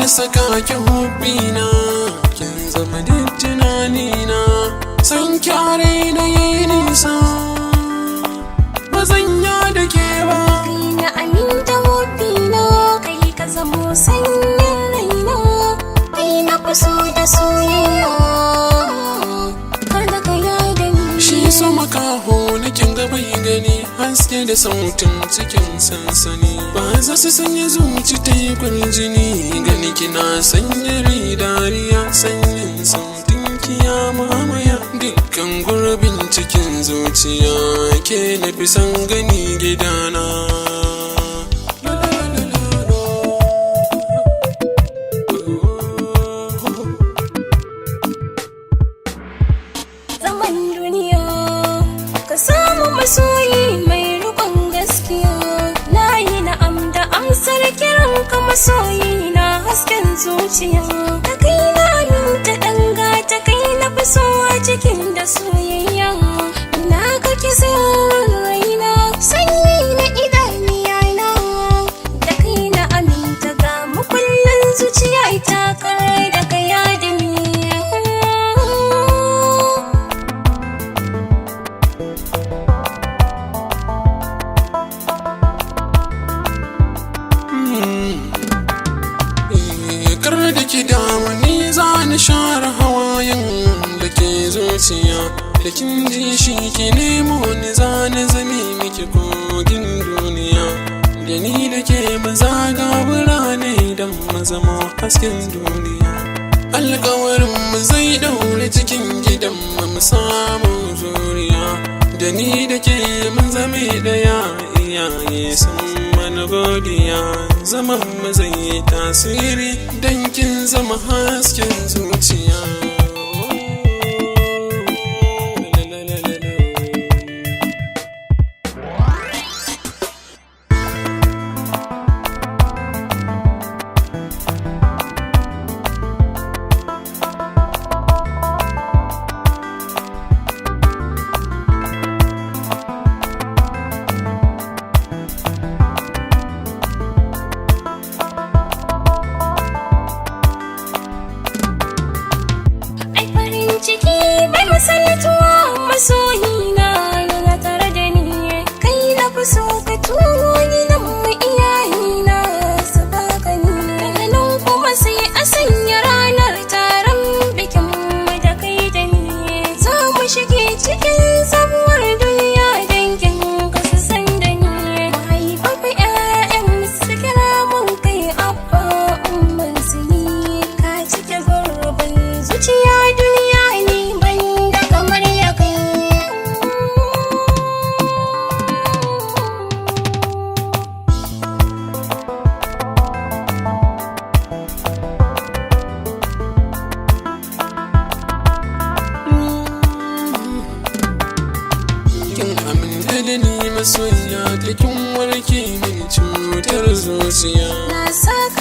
saka ki hubbi na, kin zama duk tunani na, san kyare na yi nisa, ba zan ya da ke ba. Kai na aminta hubbi na, kai ka zamo sanyin raina, kai na kuso da soyayya, kada ka yada ni. Shi so makaho na kin ga bai gani, haske da sautin cikin sansani, ba za su sanya zuci ta yi kwarjini, gani kina sanya rai dariya, sanyin sautin kiya mamaya dukkan gurbin cikin zuciya, ke na fi son gani gidana. Zaman duniya ka samu masoyi mai rikon gaskiya, layi na amda amsar kiran ka masoyi na hasken zuciya, ta kai na aminta danga ta kai na fi so a cikin da soyayya, ina kake son raina sanyi na idaniya na, da kai na aminta ga makullin zuciya ita karai da ka yada ni. Kar da ki damu ni za ni share hawayen da ke zuciya, da kin ji shi ki nemo ni za ni zame miki kogin duniya, da ni da ke mu zaga birane don mu zama hasken duniya, alkawarin mu zai daure cikin gidan mu samu zuriya, da ni da ke mun zame daya, iyaye sun mana godiya, zaman mu zai yi tasiri dan kin zama hasken zuciya. Ciki bai misaltuwa masoyina yana tare da ni, kai na fi so ka tuwo ni nan mu iyayena su baka ni, daga nan kuma sai a sanya ranar taron bikin mu da kai da ni, za mu shige cikin sabuwar duniya dangin ka su san da ni, mahaifafa 'ya'yan su kira mun kai abba umman su ni, ka cike gurbin zuciya duniya. Da ni masoyiya da kin warke min cutar zuciya. Na saka